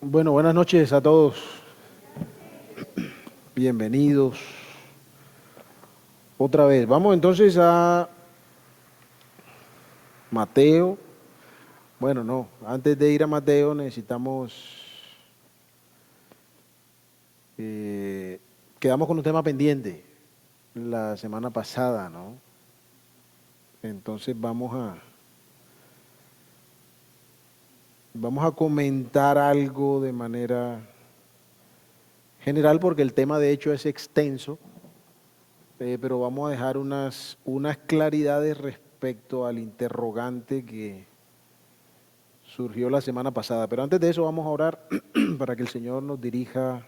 Bueno, buenas noches a todos. Bienvenidos otra vez. Vamos entonces a Mateo. Bueno, no, antes de ir a Mateo necesitamos, quedamos con un tema pendiente la semana pasada, ¿no? Entonces vamos a comentar algo de manera general porque el tema de hecho es extenso. Pero vamos a dejar unas claridades respecto al interrogante que surgió la semana pasada. Pero antes de eso vamos a orar para que el Señor nos dirija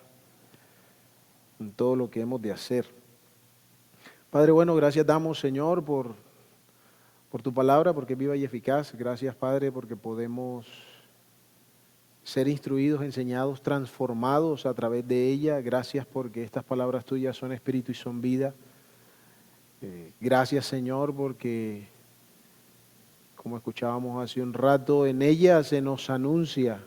en todo lo que hemos de hacer. Padre bueno, gracias damos, Señor, por tu palabra, porque es viva y eficaz. Gracias, Padre, porque podemos ser instruidos, enseñados, transformados a través de ella. Gracias porque estas palabras tuyas son espíritu y son vida. Gracias, Señor, porque, como escuchábamos hace un rato, en ella se nos anuncia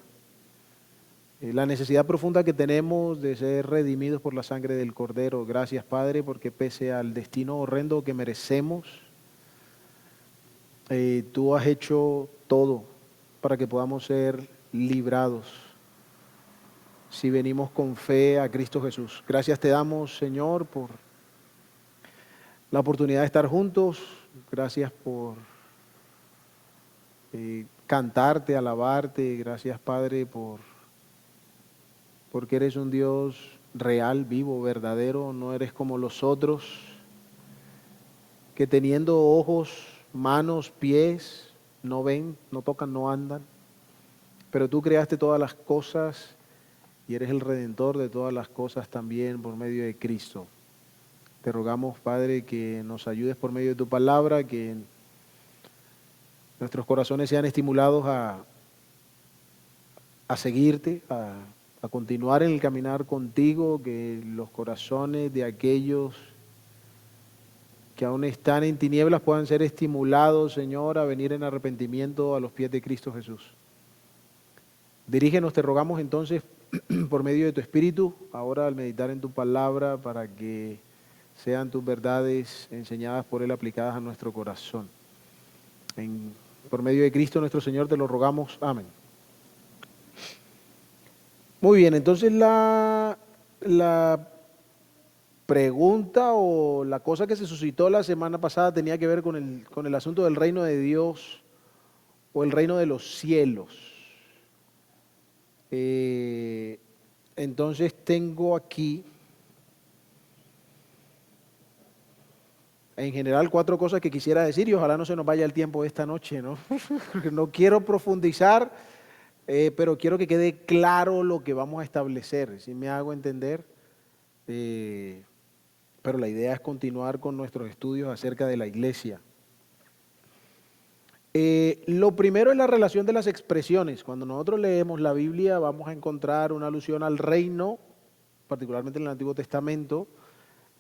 la necesidad profunda que tenemos de ser redimidos por la sangre del Cordero. Gracias, Padre, porque pese al destino horrendo que merecemos, tú has hecho todo para que podamos ser librados si venimos con fe a Cristo Jesús. Gracias te damos, Señor, por la oportunidad de estar juntos. Gracias por cantarte, alabarte. Gracias, Padre, porque eres un Dios real, vivo, verdadero. No eres como los otros, que teniendo ojos, manos, pies, no ven, no tocan, no andan. Pero tú creaste todas las cosas y eres el Redentor de todas las cosas también por medio de Cristo. Te rogamos, Padre, que nos ayudes por medio de tu palabra, que nuestros corazones sean estimulados a seguirte, a continuar en el caminar contigo, que los corazones de aquellos que aún están en tinieblas puedan ser estimulados, Señor, a venir en arrepentimiento a los pies de Cristo Jesús. Dirígenos, te rogamos entonces, por medio de tu Espíritu, ahora al meditar en tu palabra, para que sean tus verdades enseñadas por Él, aplicadas a nuestro corazón. Por medio de Cristo nuestro Señor te lo rogamos. Amén. Muy bien, entonces la pregunta o la cosa que se suscitó la semana pasada tenía que ver con el asunto del reino de Dios o el reino de los cielos. Entonces tengo aquí, en general, 4 cosas que quisiera decir y ojalá no se nos vaya el tiempo esta noche, ¿no? No quiero profundizar, pero quiero que quede claro lo que vamos a establecer, si me hago entender. Pero la idea es continuar con nuestros estudios acerca de la iglesia. Lo primero es la relación de las expresiones. Cuando nosotros leemos la Biblia vamos a encontrar una alusión al reino, particularmente en el Antiguo Testamento.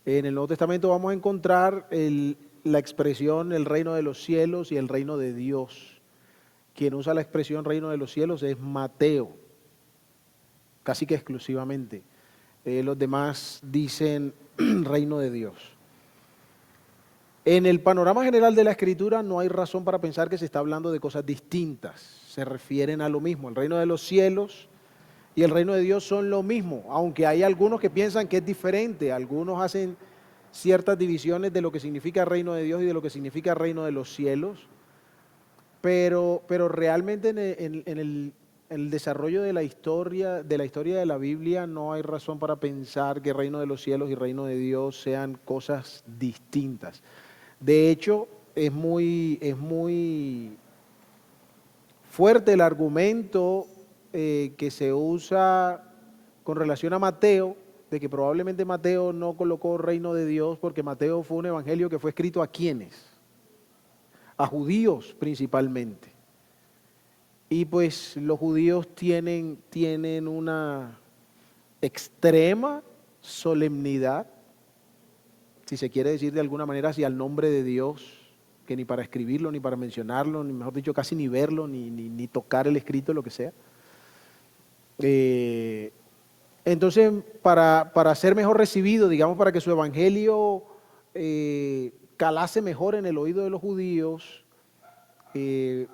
En el Nuevo Testamento vamos a encontrar la expresión el reino de los cielos y el reino de Dios. Quien usa la expresión reino de los cielos es Mateo, casi que exclusivamente. Los demás dicen reino de Dios. En el panorama general de la Escritura no hay razón para pensar que se está hablando de cosas distintas. Se refieren a lo mismo. El reino de los cielos y el reino de Dios son lo mismo, aunque hay algunos que piensan que es diferente. Algunos hacen ciertas divisiones de lo que significa reino de Dios y de lo que significa reino de los cielos. Pero realmente en el desarrollo de la historia de la Biblia no hay razón para pensar que reino de los cielos y reino de Dios sean cosas distintas. De hecho, es muy fuerte el argumento que se usa con relación a Mateo, de que probablemente Mateo no colocó reino de Dios porque Mateo fue un evangelio que fue escrito ¿a quiénes? A judíos principalmente. Y pues los judíos tienen una extrema solemnidad, si se quiere decir de alguna manera, hacia el nombre de Dios, que ni para escribirlo, ni para mencionarlo, ni mejor dicho, casi ni verlo, ni tocar el escrito, lo que sea. Eh, entonces, para ser mejor recibido, digamos, para que su evangelio calase mejor en el oído de los judíos,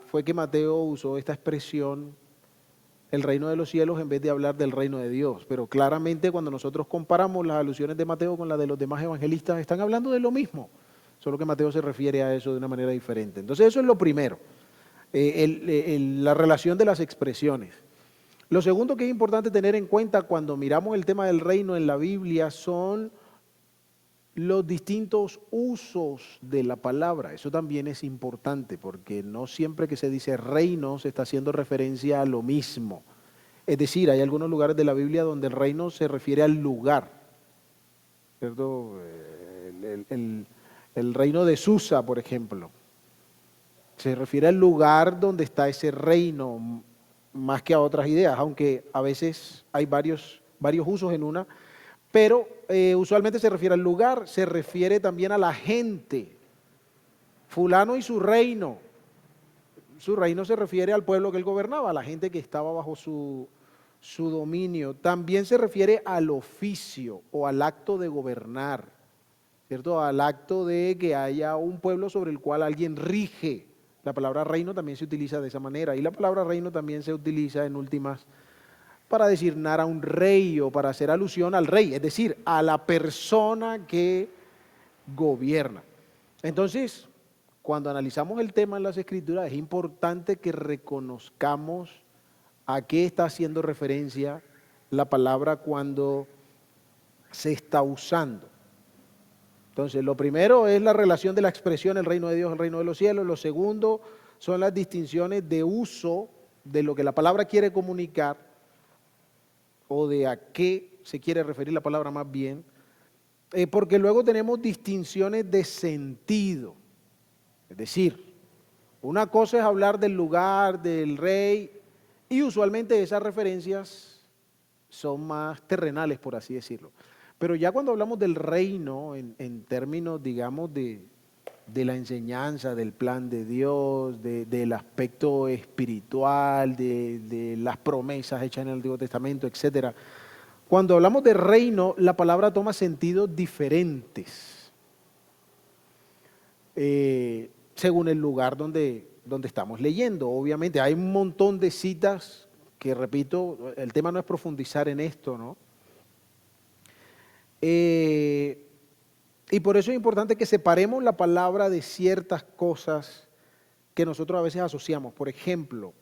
fue que Mateo usó esta expresión, el reino de los cielos, en vez de hablar del reino de Dios. Pero claramente cuando nosotros comparamos las alusiones de Mateo con las de los demás evangelistas, están hablando de lo mismo, solo que Mateo se refiere a eso de una manera diferente. Entonces eso es lo primero, la relación de las expresiones. Lo segundo que es importante tener en cuenta cuando miramos el tema del reino en la Biblia son los distintos usos de la palabra. Eso también es importante porque no siempre que se dice reino se está haciendo referencia a lo mismo. Es decir, hay algunos lugares de la Biblia donde el reino se refiere al lugar, ¿cierto? El reino de Susa, por ejemplo, se refiere al lugar donde está ese reino más que a otras ideas, aunque a veces hay varios usos en una. Pero usualmente se refiere al lugar, se refiere también a la gente. Fulano y su reino. Su reino se refiere al pueblo que él gobernaba, a la gente que estaba bajo su dominio. También se refiere al oficio o al acto de gobernar, ¿cierto? Al acto de que haya un pueblo sobre el cual alguien rige. La palabra reino también se utiliza de esa manera. Y la palabra reino también se utiliza en últimas para designar a un rey o para hacer alusión al rey, es decir, a la persona que gobierna. Entonces, cuando analizamos el tema en las Escrituras, es importante que reconozcamos a qué está haciendo referencia la palabra cuando se está usando. Entonces, lo primero es la relación de la expresión el reino de Dios, el reino de los cielos. Lo segundo son las distinciones de uso de lo que la palabra quiere comunicar, o de a qué se quiere referir la palabra más bien, porque luego tenemos distinciones de sentido. Es decir, una cosa es hablar del lugar, del rey, y usualmente esas referencias son más terrenales, por así decirlo. Pero ya cuando hablamos del reino, en términos, digamos, de la enseñanza, del plan de Dios, del aspecto espiritual, de las promesas hechas en el Antiguo Testamento, etcétera. Cuando hablamos de reino, la palabra toma sentidos diferentes según el lugar donde estamos leyendo. Obviamente hay un montón de citas que, repito, el tema no es profundizar en esto, ¿no? Y por eso es importante que separemos la palabra de ciertas cosas que nosotros a veces asociamos. Por ejemplo,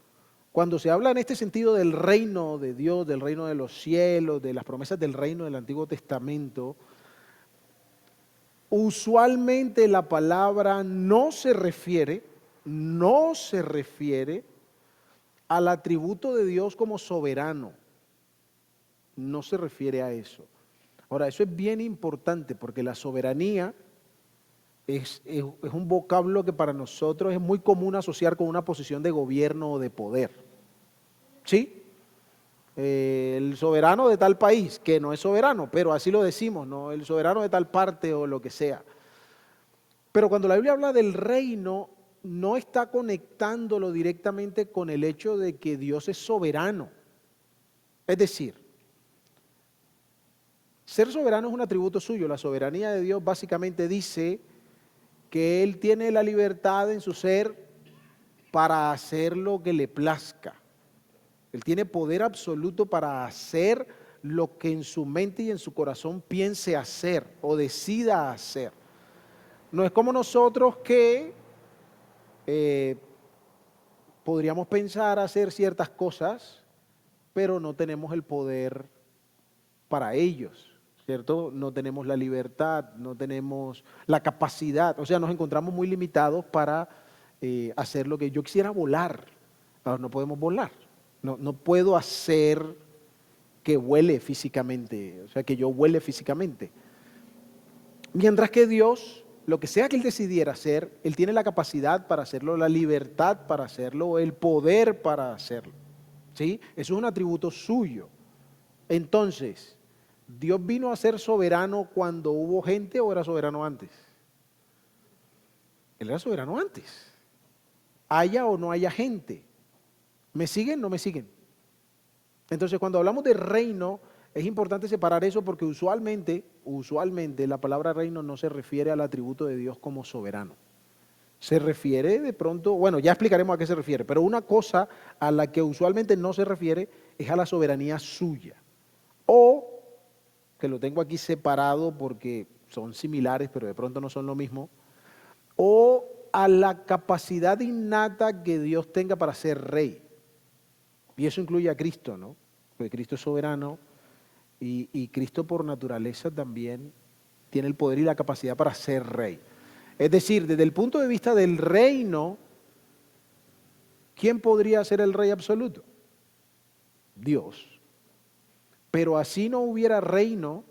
cuando se habla en este sentido del reino de Dios, del reino de los cielos, de las promesas del reino del Antiguo Testamento, usualmente la palabra no se refiere al atributo de Dios como soberano. No se refiere a eso. Ahora, eso es bien importante porque la soberanía es un vocablo que para nosotros es muy común asociar con una posición de gobierno o de poder. ¿Sí? El soberano de tal país, que no es soberano, pero así lo decimos, ¿no? El soberano de tal parte o lo que sea. Pero cuando la Biblia habla del reino, no está conectándolo directamente con el hecho de que Dios es soberano. Es decir, ser soberano es un atributo suyo. La soberanía de Dios básicamente dice que Él tiene la libertad en su ser para hacer lo que le plazca. Él tiene poder absoluto para hacer lo que en su mente y en su corazón piense hacer o decida hacer. No es como nosotros que podríamos pensar hacer ciertas cosas, pero no tenemos el poder para ellos. ¿Cierto? No tenemos la libertad, no tenemos la capacidad, o sea, nos encontramos muy limitados para hacer lo que yo quisiera volar. Ahora no podemos volar, no puedo hacer que vuele físicamente, o sea, que yo vuele físicamente. Mientras que Dios, lo que sea que Él decidiera hacer, Él tiene la capacidad para hacerlo, la libertad para hacerlo, el poder para hacerlo. ¿Sí? Eso es un atributo suyo. Entonces, ¿Dios vino a ser soberano cuando hubo gente o era soberano antes? Él era soberano antes. Haya o no haya gente. ¿Me siguen o no me siguen? Entonces, cuando hablamos de reino, es importante separar eso porque usualmente la palabra reino no se refiere al atributo de Dios como soberano. Se refiere de pronto, bueno, ya explicaremos a qué se refiere, pero una cosa a la que usualmente no se refiere es a la soberanía suya. O, que lo tengo aquí separado porque son similares, pero de pronto no son lo mismo, o a la capacidad innata que Dios tenga para ser rey. Y eso incluye a Cristo, ¿no? Porque Cristo es soberano y Cristo por naturaleza también tiene el poder y la capacidad para ser rey. Es decir, desde el punto de vista del reino, ¿quién podría ser el rey absoluto? Dios. Pero así no hubiera reino,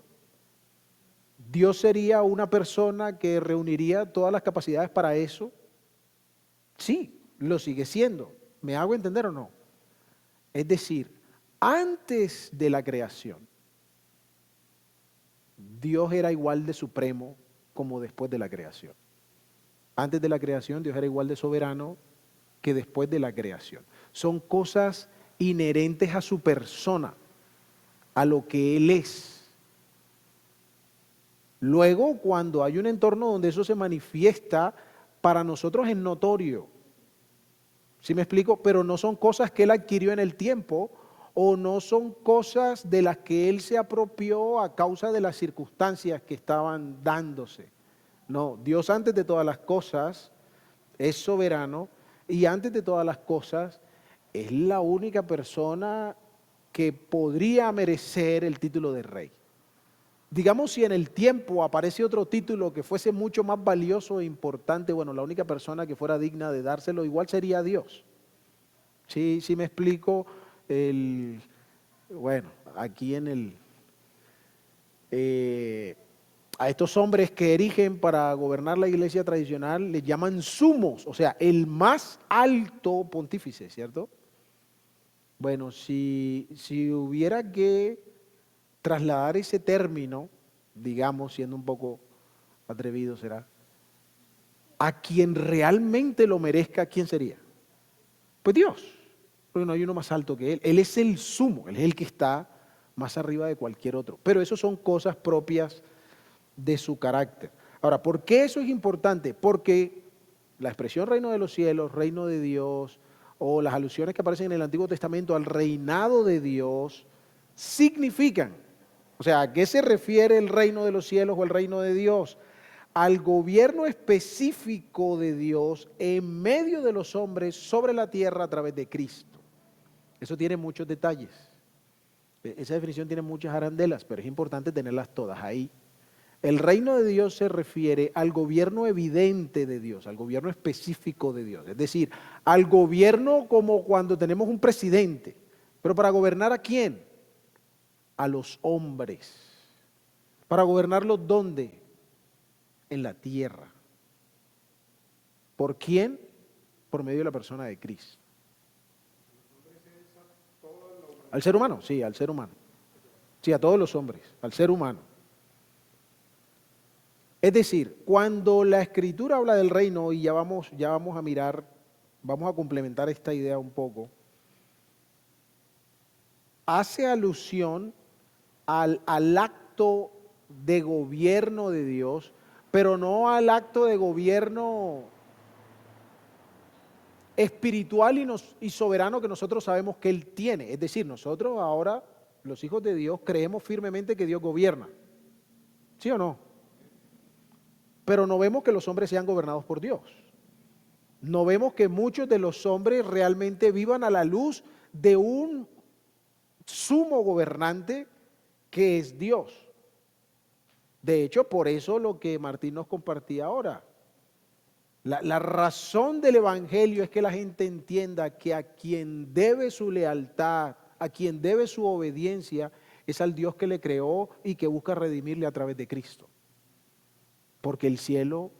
Dios sería una persona que reuniría todas las capacidades para eso. Sí, lo sigue siendo. ¿Me hago entender o no? Es decir, antes de la creación, Dios era igual de supremo como después de la creación. Antes de la creación, Dios era igual de soberano que después de la creación. Son cosas inherentes a su persona, a lo que Él es. Luego, cuando hay un entorno donde eso se manifiesta, para nosotros es notorio. ¿Sí me explico? Pero no son cosas que Él adquirió en el tiempo o no son cosas de las que Él se apropió a causa de las circunstancias que estaban dándose. No, Dios antes de todas las cosas es soberano y antes de todas las cosas es la única persona que podría merecer el título de rey. Digamos, si en el tiempo aparece otro título que fuese mucho más valioso e importante, bueno, la única persona que fuera digna de dárselo igual sería Dios. Sí me explico. Bueno, aquí a estos hombres que erigen para gobernar la iglesia tradicional les llaman sumos, o sea, el más alto pontífice, ¿cierto? Bueno, si hubiera que trasladar ese término, digamos, siendo un poco atrevido será, a quien realmente lo merezca, ¿quién sería? Pues Dios, porque no hay uno más alto que Él. Él es el sumo, Él es el que está más arriba de cualquier otro. Pero eso son cosas propias de su carácter. Ahora, ¿por qué eso es importante? Porque la expresión reino de los cielos, reino de Dios, o las alusiones que aparecen en el Antiguo Testamento al reinado de Dios, significan, o sea, ¿a qué se refiere el reino de los cielos o el reino de Dios? Al gobierno específico de Dios en medio de los hombres sobre la tierra a través de Cristo. Eso tiene muchos detalles. Esa definición tiene muchas arandelas, pero es importante tenerlas todas ahí. El reino de Dios se refiere al gobierno evidente de Dios, al gobierno específico de Dios. Es decir, al gobierno como cuando tenemos un presidente. ¿Pero para gobernar a quién? A los hombres. ¿Para gobernarlos dónde? En la tierra. ¿Por quién? Por medio de la persona de Cristo. ¿Al ser humano? Sí, al ser humano. Sí, a todos los hombres, al ser humano. Es decir, cuando la Escritura habla del reino, y ya vamos a mirar, vamos a complementar esta idea un poco, hace alusión al acto de gobierno de Dios, pero no al acto de gobierno espiritual y soberano que nosotros sabemos que Él tiene. Es decir, nosotros ahora, los hijos de Dios, creemos firmemente que Dios gobierna. ¿Sí o no? Pero no vemos que los hombres sean gobernados por Dios. No vemos que muchos de los hombres realmente vivan a la luz de un sumo gobernante que es Dios. De hecho, por eso lo que Martín nos compartía ahora. La razón del Evangelio es que la gente entienda que a quien debe su lealtad, a quien debe su obediencia, es al Dios que le creó y que busca redimirle a través de Cristo. Porque el cielo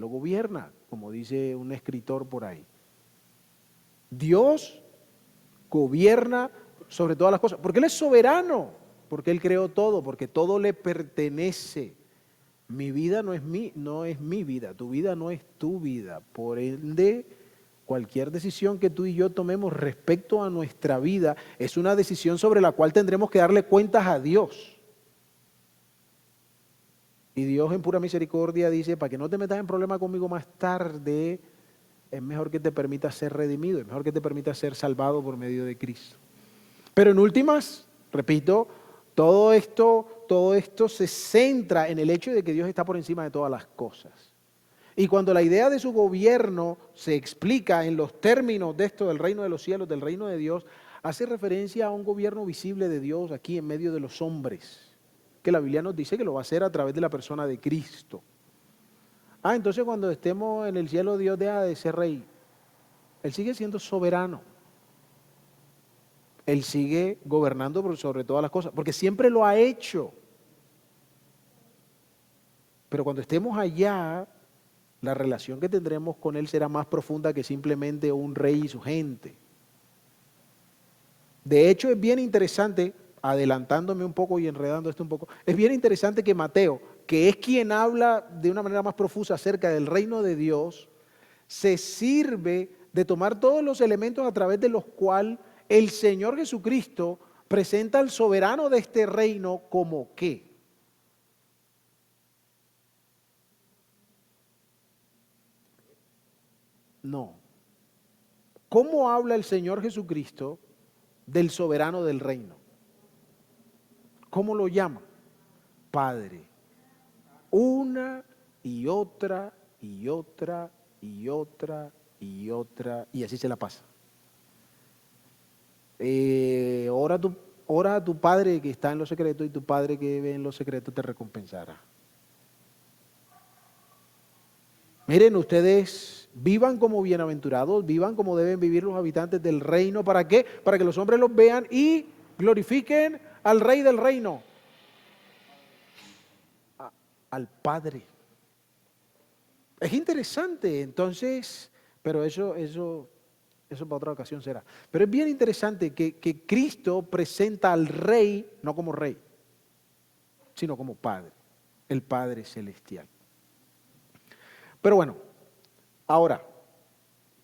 gobierna, como dice un escritor por ahí. Dios gobierna sobre todas las cosas, porque Él es soberano, porque Él creó todo, porque todo le pertenece. Mi vida no es mi vida, tu vida no es tu vida. Por ende, Cualquier decisión que tú y yo tomemos respecto a nuestra vida es una decisión sobre la cual tendremos que darle cuentas a Dios. Y Dios en pura misericordia dice, para que no te metas en problema conmigo más tarde, es mejor que te permita ser redimido, es mejor que te permita ser salvado por medio de Cristo. Pero en últimas, repito, todo esto se centra en el hecho de que Dios está por encima de todas las cosas. Y cuando la idea de su gobierno se explica en los términos de esto del reino de los cielos, del reino de Dios, hace referencia a un gobierno visible de Dios aquí en medio de los hombres, que la Biblia nos dice que lo va a hacer a través de la persona de Cristo. Entonces cuando estemos en el cielo, Dios deja de ser rey. Él sigue siendo soberano. Él sigue gobernando sobre todas las cosas, porque siempre lo ha hecho. Pero cuando estemos allá, la relación que tendremos con Él será más profunda que simplemente un rey y su gente. De hecho, es bien interesante, adelantándome un poco y enredando esto un poco, es bien interesante que Mateo, que es quien habla de una manera más profusa acerca del reino de Dios, se sirve de tomar todos los elementos a través de los cuales el Señor Jesucristo presenta al soberano de este reino como ¿qué? No. ¿Cómo habla el Señor Jesucristo del soberano del reino? ¿Cómo lo llama? Padre. Una y otra y otra y otra y otra, y así se la pasa. Ora a tu Padre que está en lo secreto y tu Padre que ve en lo secreto te recompensará. Miren, ustedes vivan como bienaventurados, vivan como deben vivir los habitantes del reino. ¿Para qué? Para que los hombres los vean y glorifiquen al Rey del reino, al Padre. Es interesante, entonces, pero eso para otra ocasión será. Pero es bien interesante que Cristo presenta al Rey, no como Rey, sino como Padre, el Padre Celestial. Pero bueno, ahora,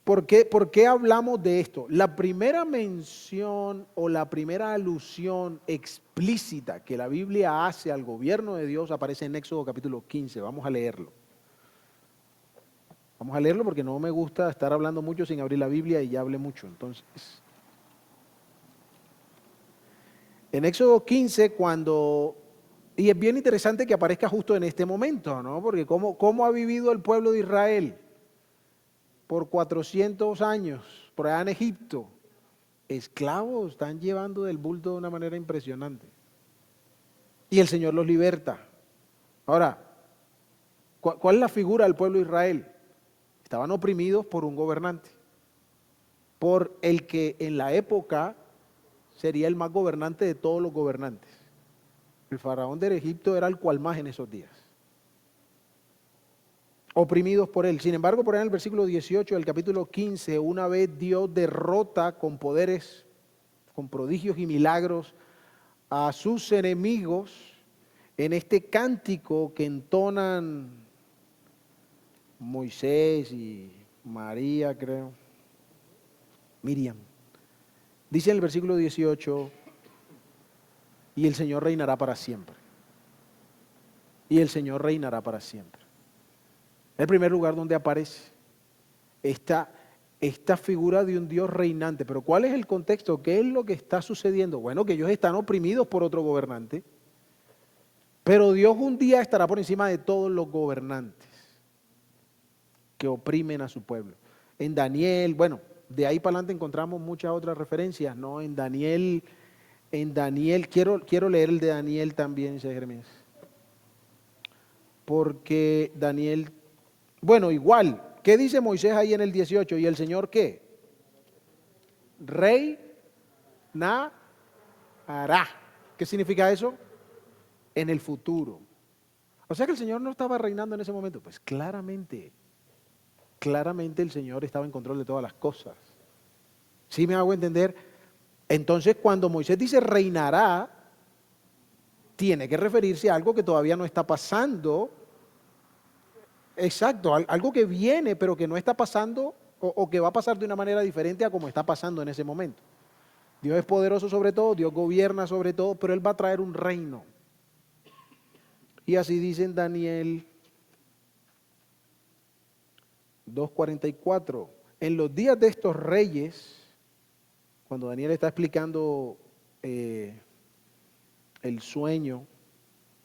¿por qué hablamos de esto? La primera mención o la primera alusión explícita que la Biblia hace al gobierno de Dios aparece en Éxodo capítulo 15. Vamos a leerlo. Vamos a leerlo porque no me gusta estar hablando mucho sin abrir la Biblia y ya hablé mucho. Entonces, en Éxodo 15, y es bien interesante que aparezca justo en este momento, ¿no? Porque ¿cómo ha vivido el pueblo de Israel por 400 años, por allá en Egipto? Esclavos, están llevando del bulto de una manera impresionante. Y el Señor los liberta. Ahora, ¿cuál es la figura del pueblo de Israel? Estaban oprimidos por un gobernante, por el que en la época sería el más gobernante de todos los gobernantes. El faraón de Egipto era el cual más en esos días. Oprimidos por él. Sin embargo, por ahí en el versículo 18 del capítulo 15, una vez Dios derrota con poderes, con prodigios y milagros a sus enemigos en este cántico que entonan Moisés y María, creo, Miriam. Dice en el versículo 18, y el Señor reinará para siempre. Y el Señor reinará para siempre. El primer lugar donde aparece esta figura de un Dios reinante. Pero ¿cuál es el contexto? ¿Qué es lo que está sucediendo? Bueno, que ellos están oprimidos por otro gobernante, pero Dios un día estará por encima de todos los gobernantes que oprimen a su pueblo. En Daniel, bueno, de ahí para adelante encontramos muchas otras referencias, ¿no? En Daniel, quiero leer el de Daniel también, dice Jeremías. Porque Daniel, bueno, igual, ¿qué dice Moisés ahí en el 18? ¿Y el Señor qué? Reinará. ¿Qué significa eso? En el futuro. O sea que el Señor no estaba reinando en ese momento. Pues claramente el Señor estaba en control de todas las cosas. ¿Sí me hago entender? Entonces, cuando Moisés dice reinará, tiene que referirse a algo que todavía no está pasando. Exacto, algo que viene, pero que no está pasando o que va a pasar de una manera diferente a como está pasando en ese momento. Dios es poderoso sobre todo, Dios gobierna sobre todo, pero Él va a traer un reino. Y así dice en Daniel 2:44. En los días de estos reyes, cuando Daniel está explicando el sueño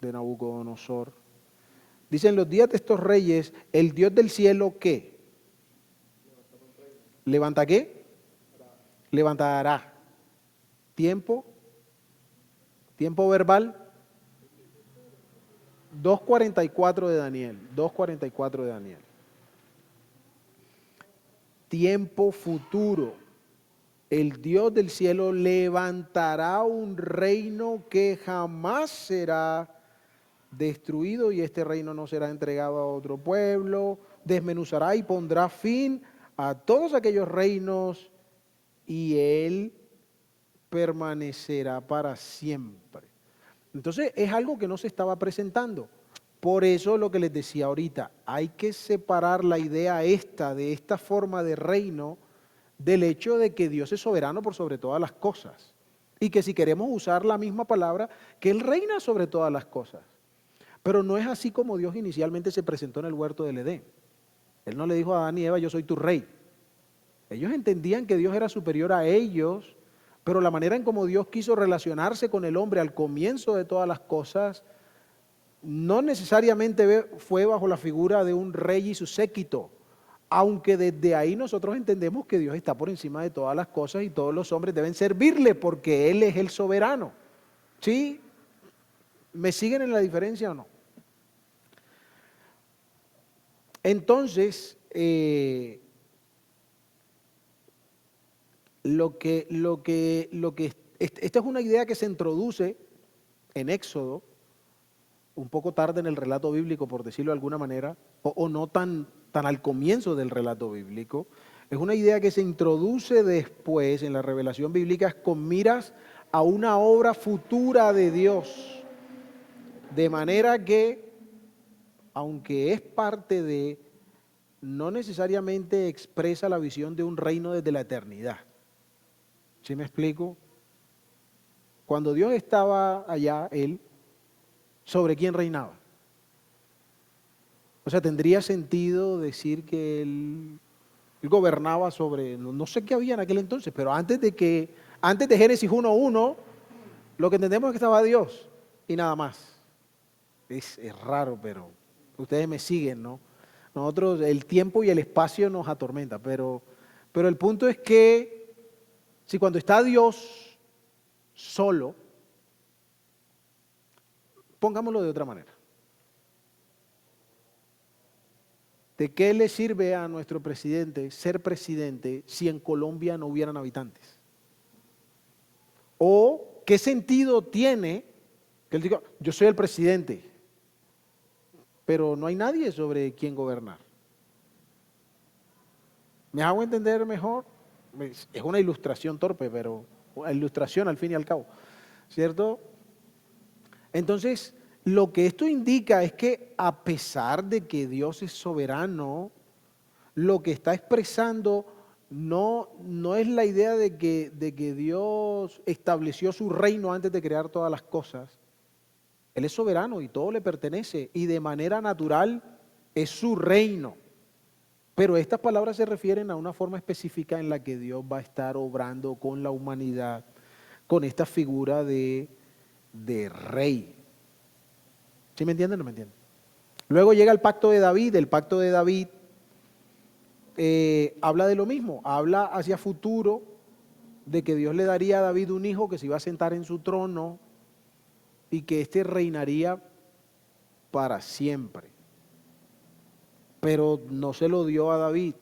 de Nabucodonosor, dice: en los días de estos reyes, el Dios del cielo, ¿qué? ¿Levanta qué? Levantará. ¿Tiempo? ¿Tiempo verbal? 2:44 de Daniel. 2:44 de Daniel. Tiempo futuro. El Dios del cielo levantará un reino que jamás será destruido, y este reino no será entregado a otro pueblo. Desmenuzará y pondrá fin a todos aquellos reinos, y Él permanecerá para siempre. Entonces es algo que no se estaba presentando. Por eso lo que les decía ahorita, hay que separar la idea esta de esta forma de reino del hecho de que Dios es soberano por sobre todas las cosas. Y que si queremos usar la misma palabra, que Él reina sobre todas las cosas. Pero no es así como Dios inicialmente se presentó en el huerto del Edén. Él no le dijo a Adán y Eva: yo soy tu rey. Ellos entendían que Dios era superior a ellos, pero la manera en cómo Dios quiso relacionarse con el hombre al comienzo de todas las cosas no necesariamente fue bajo la figura de un rey y su séquito, aunque desde ahí nosotros entendemos que Dios está por encima de todas las cosas y todos los hombres deben servirle porque Él es el soberano. ¿Sí? ¿Me siguen en la diferencia o no? Entonces, esta es una idea que se introduce en Éxodo, un poco tarde en el relato bíblico, por decirlo de alguna manera, o no tan al comienzo del relato bíblico. Es una idea que se introduce después en la revelación bíblica con miras a una obra futura de Dios. De manera que, aunque es parte de, no necesariamente expresa la visión de un reino desde la eternidad. ¿Sí me explico? Cuando Dios estaba allá, Él, ¿sobre quién reinaba? O sea, tendría sentido decir que Él gobernaba sobre, no sé qué había en aquel entonces, pero antes de Génesis 1:1, lo que entendemos es que estaba Dios y nada más. Es raro, pero ustedes me siguen, ¿no? Nosotros, el tiempo y el espacio nos atormenta, pero el punto es que si cuando está Dios solo, pongámoslo de otra manera, ¿de qué le sirve a nuestro presidente ser presidente si en Colombia no hubieran habitantes? ¿O qué sentido tiene que él diga: yo soy el presidente, pero no hay nadie sobre quien gobernar? ¿Me hago entender mejor? Es una ilustración torpe, pero una ilustración al fin y al cabo, ¿cierto? Entonces, lo que esto indica es que a pesar de que Dios es soberano, lo que está expresando no es la idea de que Dios estableció su reino antes de crear todas las cosas. Él es soberano y todo le pertenece, y de manera natural es su reino. Pero estas palabras se refieren a una forma específica en la que Dios va a estar obrando con la humanidad, con esta figura de rey. ¿Sí me entienden o no me entienden? Luego llega el pacto de David. El pacto de David habla de lo mismo, habla hacia futuro de que Dios le daría a David un hijo que se iba a sentar en su trono y que éste reinaría para siempre. Pero no se lo dio a David.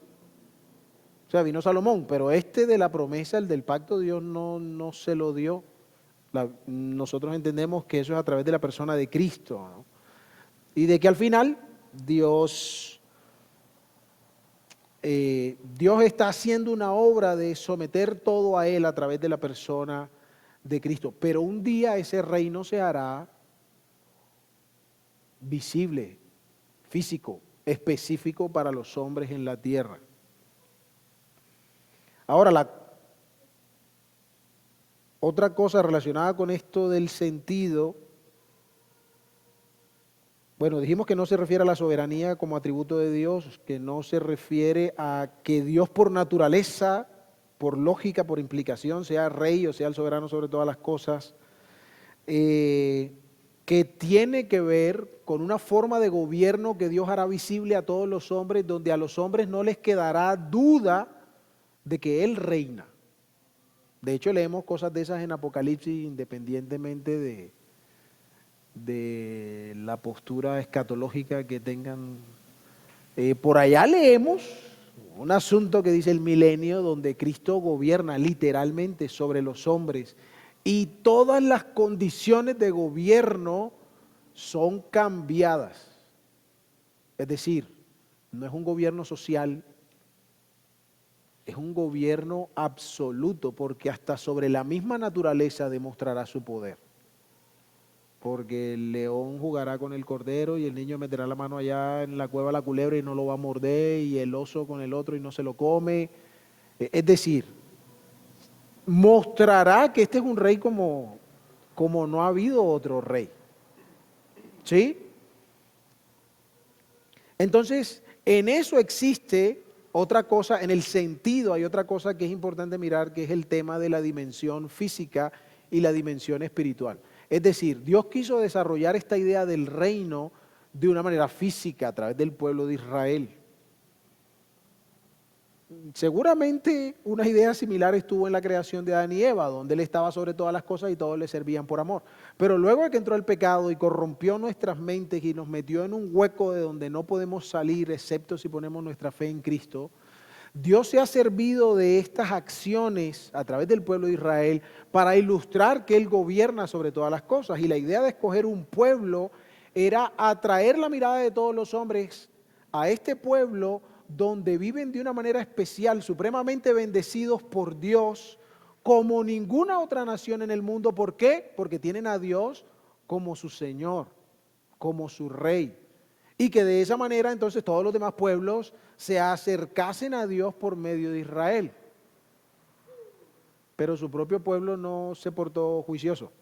O sea, vino Salomón, pero de la promesa, el del pacto, Dios no se lo dio. Nosotros entendemos que eso es a través de la persona de Cristo, ¿no? Y de que al final Dios está haciendo una obra de someter todo a Él a través de la persona de Cristo. Pero un día ese reino se hará visible, físico, específico para los hombres en la tierra. Ahora, la otra cosa relacionada con esto del sentido, bueno, dijimos que no se refiere a la soberanía como atributo de Dios, que no se refiere a que Dios por naturaleza, por lógica, por implicación, sea rey o sea el soberano sobre todas las cosas, que tiene que ver con una forma de gobierno que Dios hará visible a todos los hombres, donde a los hombres no les quedará duda de que Él reina. De hecho, leemos cosas de esas en Apocalipsis, independientemente de la postura escatológica que tengan. Por allá leemos un asunto que dice el milenio, donde Cristo gobierna literalmente sobre los hombres y todas las condiciones de gobierno son cambiadas. Es decir, no es un gobierno social, es un gobierno absoluto, porque hasta sobre la misma naturaleza demostrará su poder. Porque el león jugará con el cordero y el niño meterá la mano allá en la cueva de la culebra y no lo va a morder, y el oso con el otro y no se lo come. Es decir, mostrará que este es un rey como no ha habido otro rey. ¿Sí? Entonces, en eso existe otra cosa, en el sentido hay otra cosa que es importante mirar, que es el tema de la dimensión física y la dimensión espiritual. Es decir, Dios quiso desarrollar esta idea del reino de una manera física a través del pueblo de Israel. Seguramente una idea similar estuvo en la creación de Adán y Eva, donde Él estaba sobre todas las cosas y todos le servían por amor. Pero luego de que entró el pecado y corrompió nuestras mentes y nos metió en un hueco de donde no podemos salir, excepto si ponemos nuestra fe en Cristo, Dios se ha servido de estas acciones a través del pueblo de Israel para ilustrar que Él gobierna sobre todas las cosas. Y la idea de escoger un pueblo era atraer la mirada de todos los hombres a este pueblo donde viven de una manera especial, supremamente bendecidos por Dios, como ninguna otra nación en el mundo. ¿Por qué? Porque tienen a Dios como su Señor, como su Rey. Y que de esa manera entonces todos los demás pueblos se acercasen a Dios por medio de Israel. Pero su propio pueblo no se portó juicioso.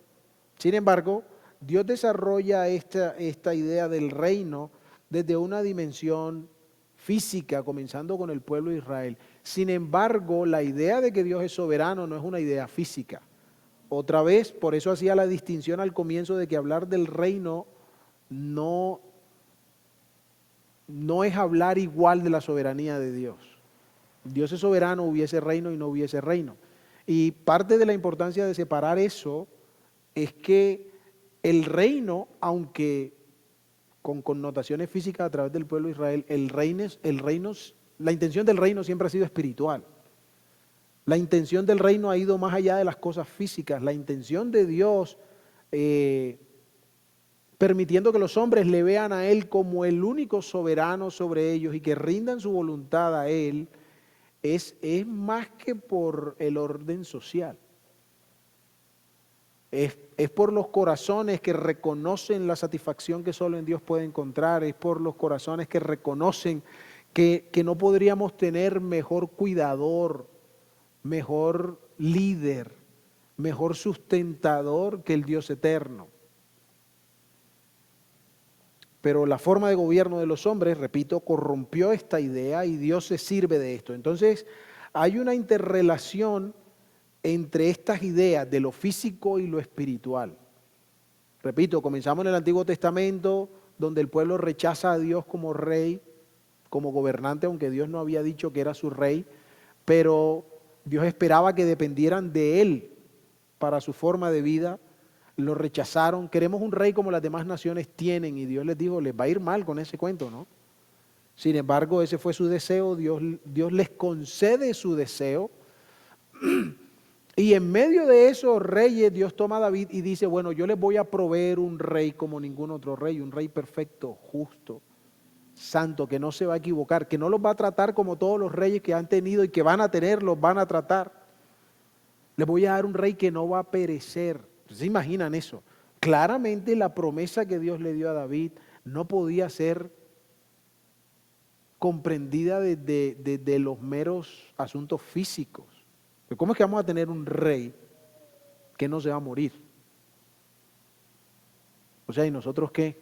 Sin embargo, Dios desarrolla esta idea del reino desde una dimensión física, comenzando con el pueblo de Israel. Sin embargo, la idea de que Dios es soberano no es una idea física. Otra vez, por eso hacía la distinción al comienzo de que hablar del reino no es hablar igual de la soberanía de Dios. Dios es soberano, hubiese reino y no hubiese reino. Y parte de la importancia de separar eso es que el reino, aunque con connotaciones físicas a través del pueblo de Israel, la intención del reino siempre ha sido espiritual. La intención del reino ha ido más allá de las cosas físicas. La intención de Dios, permitiendo que los hombres le vean a Él como el único soberano sobre ellos y que rindan su voluntad a Él, es más que por el orden social. Es por los corazones que reconocen la satisfacción que solo en Dios puede encontrar, es por los corazones que reconocen que no podríamos tener mejor cuidador, mejor líder, mejor sustentador que el Dios eterno. Pero la forma de gobierno de los hombres, repito, corrompió esta idea y Dios se sirve de esto. Entonces, hay una interrelación entre estas ideas de lo físico y lo espiritual. Repito, comenzamos en el Antiguo Testamento, donde el pueblo rechaza a Dios como rey, como gobernante, aunque Dios no había dicho que era su rey, pero Dios esperaba que dependieran de Él para su forma de vida. Lo rechazaron. Queremos un rey como las demás naciones tienen, y Dios les dijo, les va a ir mal con ese cuento, ¿no? Sin embargo, ese fue su deseo. Dios les concede su deseo. Y en medio de esos reyes, Dios toma a David y dice, bueno, yo les voy a proveer un rey como ningún otro rey, un rey perfecto, justo, santo, que no se va a equivocar, que no los va a tratar como todos los reyes que han tenido y que van a tener, los van a tratar. Les voy a dar un rey que no va a perecer. ¿Se imaginan eso? Claramente la promesa que Dios le dio a David no podía ser comprendida desde los meros asuntos físicos. Pero ¿cómo es que vamos a tener un rey que no se va a morir? O sea, ¿y nosotros qué?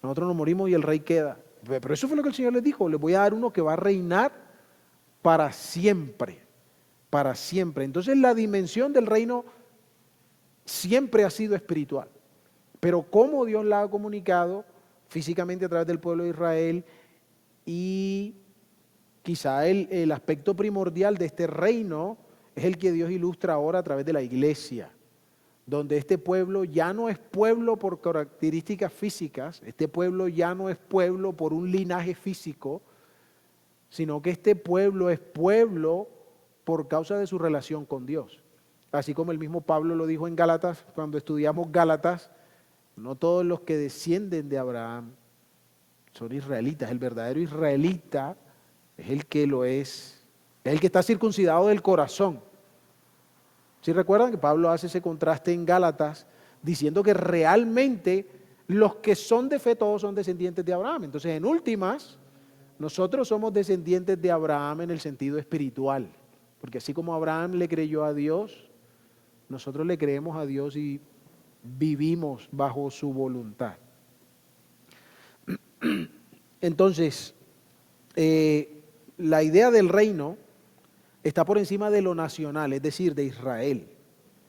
Nosotros nos morimos y el rey queda. Pero eso fue lo que el Señor les dijo, les voy a dar uno que va a reinar para siempre, para siempre. Entonces la dimensión del reino siempre ha sido espiritual. Pero cómo Dios la ha comunicado físicamente a través del pueblo de Israel, y quizá el aspecto primordial de este reino es el que Dios ilustra ahora a través de la iglesia, donde este pueblo ya no es pueblo por características físicas, este pueblo ya no es pueblo por un linaje físico, sino que este pueblo es pueblo por causa de su relación con Dios. Así como el mismo Pablo lo dijo en Gálatas, cuando estudiamos Gálatas, no todos los que descienden de Abraham son israelitas, el verdadero israelita es el que lo es el que está circuncidado del corazón. ¿Sí recuerdan que Pablo hace ese contraste en Gálatas diciendo que realmente los que son de fe todos son descendientes de Abraham? Entonces, en últimas, nosotros somos descendientes de Abraham en el sentido espiritual, porque así como Abraham le creyó a Dios, nosotros le creemos a Dios y vivimos bajo su voluntad. Entonces, la idea del reino está por encima de lo nacional, es decir, de Israel.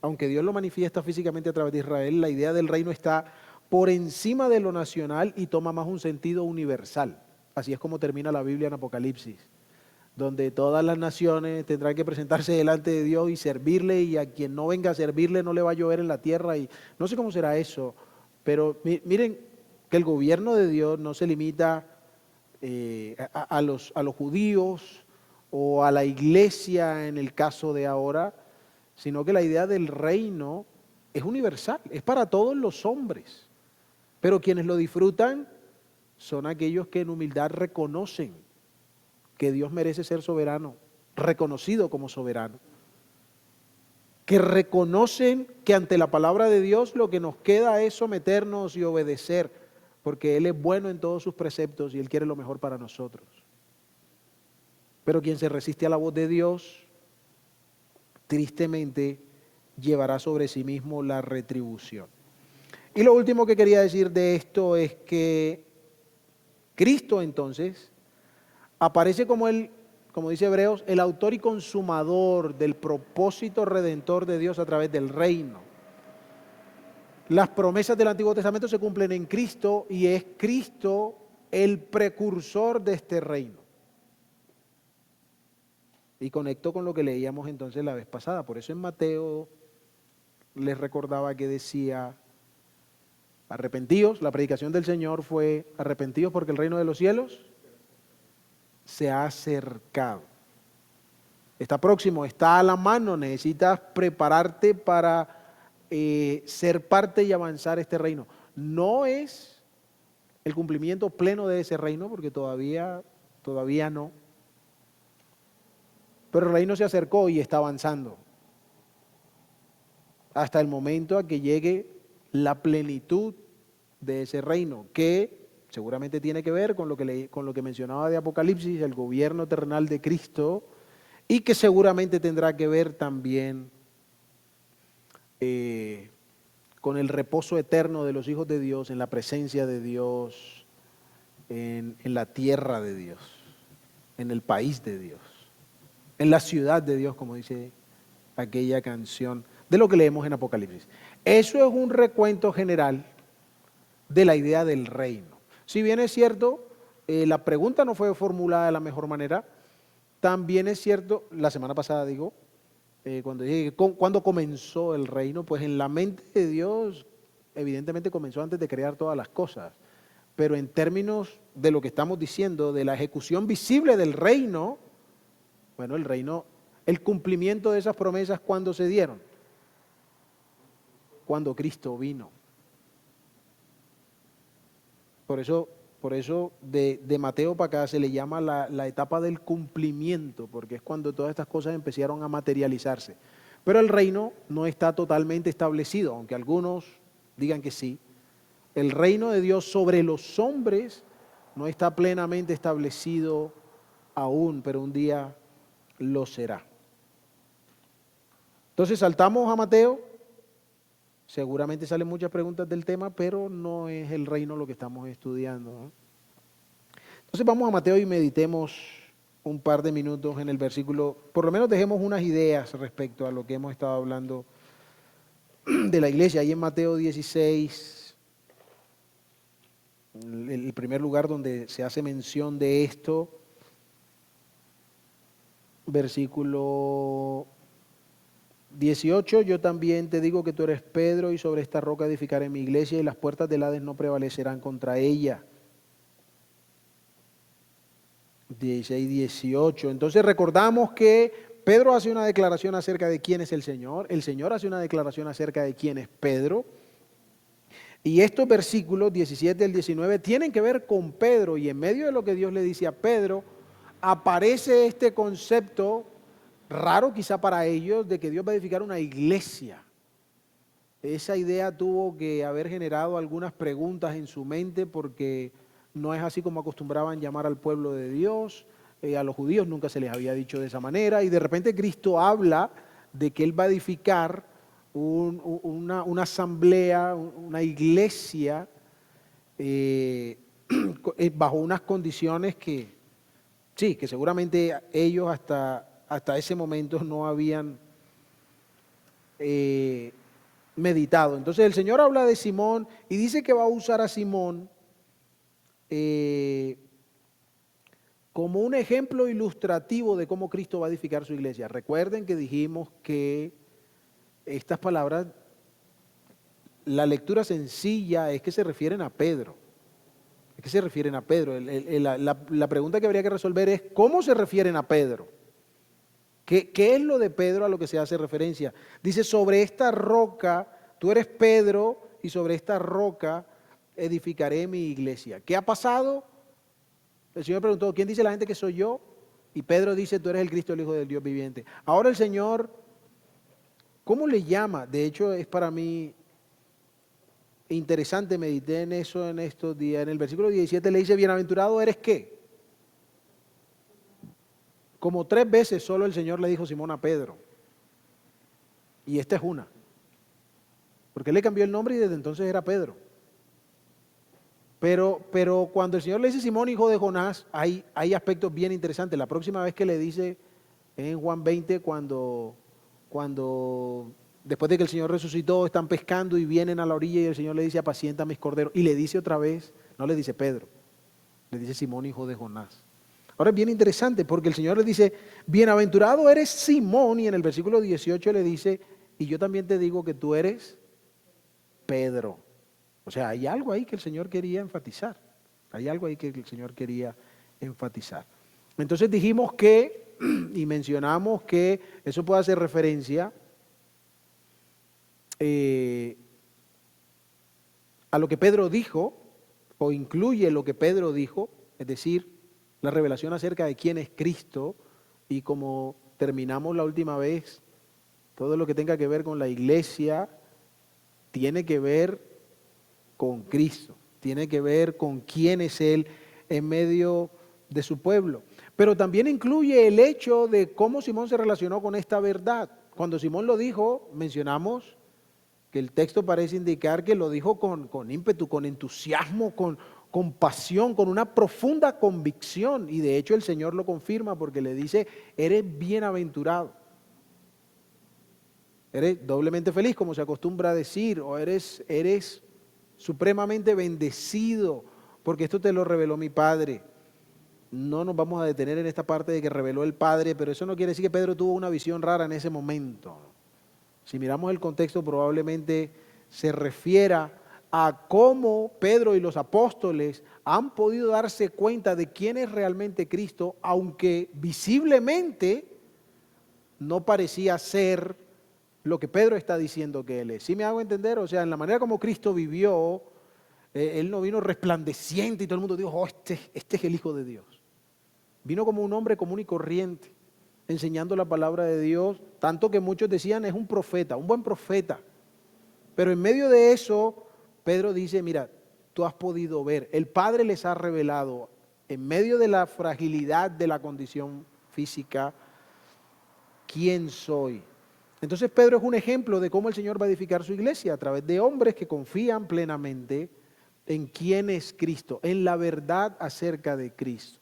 Aunque Dios lo manifiesta físicamente a través de Israel, la idea del reino está por encima de lo nacional y toma más un sentido universal. Así es como termina la Biblia en Apocalipsis, donde todas las naciones tendrán que presentarse delante de Dios y servirle, y a quien no venga a servirle no le va a llover en la tierra. Y no sé cómo será eso, pero miren que el gobierno de Dios no se limita a los judíos o a la iglesia en el caso de ahora, sino que la idea del reino es universal, es para todos los hombres. Pero quienes lo disfrutan son aquellos que en humildad reconocen que Dios merece ser soberano, reconocido como soberano. Que reconocen que ante la palabra de Dios lo que nos queda es someternos y obedecer, porque Él es bueno en todos sus preceptos y Él quiere lo mejor para nosotros. Pero quien se resiste a la voz de Dios, tristemente llevará sobre sí mismo la retribución. Y lo último que quería decir de esto es que Cristo entonces aparece como dice Hebreos, el autor y consumador del propósito redentor de Dios a través del reino. Las promesas del Antiguo Testamento se cumplen en Cristo y es Cristo el precursor de este reino. Y conecto con lo que leíamos entonces la vez pasada. Por eso en Mateo les recordaba que decía, arrepentíos, la predicación del Señor fue, arrepentíos porque el reino de los cielos se ha acercado. Está próximo, está a la mano, necesitas prepararte para ser parte y avanzar este reino. No es el cumplimiento pleno de ese reino, porque todavía no. Pero el reino se acercó y está avanzando hasta el momento a que llegue la plenitud de ese reino, que seguramente tiene que ver con lo que mencionaba de Apocalipsis, el gobierno terrenal de Cristo, y que seguramente tendrá que ver también con el reposo eterno de los hijos de Dios, en la presencia de Dios, en la tierra de Dios, en el país de Dios, en la ciudad de Dios, como dice aquella canción, de lo que leemos en Apocalipsis. Eso es un recuento general de la idea del reino. Si bien es cierto, la pregunta no fue formulada de la mejor manera, también es cierto, la semana pasada digo, cuando dije, ¿cuándo comenzó el reino? Pues en la mente de Dios, evidentemente comenzó antes de crear todas las cosas. Pero en términos de lo que estamos diciendo, de la ejecución visible del reino, bueno, el reino, el cumplimiento de esas promesas, ¿cuándo se dieron? Cuando Cristo vino. Por eso de Mateo para acá se le llama la etapa del cumplimiento, porque es cuando todas estas cosas empezaron a materializarse. Pero el reino no está totalmente establecido, aunque algunos digan que sí. El reino de Dios sobre los hombres no está plenamente establecido aún, pero un día lo será. Entonces saltamos a Mateo. Seguramente salen muchas preguntas del tema, pero no es el reino lo que estamos estudiando, ¿no? Entonces vamos a Mateo y meditemos un par de minutos en el versículo, por lo menos dejemos unas ideas respecto a lo que hemos estado hablando de la iglesia. Ahí en Mateo 16, el primer lugar donde se hace mención de esto, versículo 18, yo también te digo que tú eres Pedro y sobre esta roca edificaré mi iglesia y las puertas del Hades no prevalecerán contra ella. 16, 18. Entonces recordamos que Pedro hace una declaración acerca de quién es el Señor hace una declaración acerca de quién es Pedro, y estos versículos 17 al 19 tienen que ver con Pedro, y en medio de lo que Dios le dice a Pedro, aparece este concepto raro quizá para ellos de que Dios va a edificar una iglesia. Esa idea tuvo que haber generado algunas preguntas en su mente porque no es así como acostumbraban llamar al pueblo de Dios. A los judíos nunca se les había dicho de esa manera, y de repente Cristo habla de que Él va a edificar una asamblea, una iglesia bajo unas condiciones que, sí, que seguramente ellos hasta ese momento no habían meditado. Entonces el Señor habla de Simón y dice que va a usar a Simón como un ejemplo ilustrativo de cómo Cristo va a edificar su iglesia. Recuerden que dijimos que estas palabras, la lectura sencilla es que se refieren a Pedro. ¿A qué se refieren a Pedro? La pregunta que habría que resolver es ¿cómo se refieren a Pedro? ¿Qué es lo de Pedro a lo que se hace referencia? Dice, sobre esta roca, tú eres Pedro, y sobre esta roca edificaré mi iglesia. ¿Qué ha pasado? El Señor preguntó, ¿quién dice la gente que soy yo? Y Pedro dice, tú eres el Cristo, el Hijo del Dios viviente. Ahora el Señor, ¿cómo le llama? De hecho, es para mí interesante, medité en eso en estos días. En el versículo 17 le dice, bienaventurado eres ¿qué? Como 3 veces solo el Señor le dijo Simón a Pedro. Y esta es una. Porque él le cambió el nombre y desde entonces era Pedro. Pero cuando el Señor le dice Simón, hijo de Jonás, hay aspectos bien interesantes. La próxima vez que le dice en Juan 20, cuando después de que el Señor resucitó, están pescando y vienen a la orilla y el Señor le dice, apacienta mis corderos. Y le dice otra vez, no le dice Pedro, le dice Simón, hijo de Jonás. Ahora es bien interesante porque el Señor le dice, bienaventurado eres Simón, y en el versículo 18 le dice, y yo también te digo que tú eres Pedro. O sea, hay algo ahí que el Señor quería enfatizar. Hay algo ahí que el Señor quería enfatizar. Entonces dijimos que, y mencionamos que eso puede hacer referencia a lo que Pedro dijo, o incluye lo que Pedro dijo, es decir, la revelación acerca de quién es Cristo, y como terminamos la última vez, todo lo que tenga que ver con la iglesia tiene que ver con Cristo, tiene que ver con quién es Él en medio de su pueblo. Pero también incluye el hecho de cómo Simón se relacionó con esta verdad. Cuando Simón lo dijo, mencionamos que el texto parece indicar que lo dijo con ímpetu, con entusiasmo, con pasión, con una profunda convicción. Y de hecho el Señor lo confirma porque le dice, eres bienaventurado. Eres doblemente feliz, como se acostumbra a decir, o eres supremamente bendecido, porque esto te lo reveló mi Padre. No nos vamos a detener en esta parte de que reveló el Padre, pero eso no quiere decir que Pedro tuvo una visión rara en ese momento. Si miramos el contexto, probablemente se refiera a cómo Pedro y los apóstoles han podido darse cuenta de quién es realmente Cristo, aunque visiblemente no parecía ser lo que Pedro está diciendo que Él es. ¿Sí me hago entender? O sea, en la manera como Cristo vivió, Él no vino resplandeciente y todo el mundo dijo, oh, este es el Hijo de Dios. Vino como un hombre común y corriente, enseñando la palabra de Dios, tanto que muchos decían es un profeta, un buen profeta. Pero en medio de eso, Pedro dice, mira, tú has podido ver, el Padre les ha revelado, en medio de la fragilidad de la condición física, quién soy. Entonces Pedro es un ejemplo de cómo el Señor va a edificar su iglesia a través de hombres que confían plenamente en quién es Cristo, en la verdad acerca de Cristo.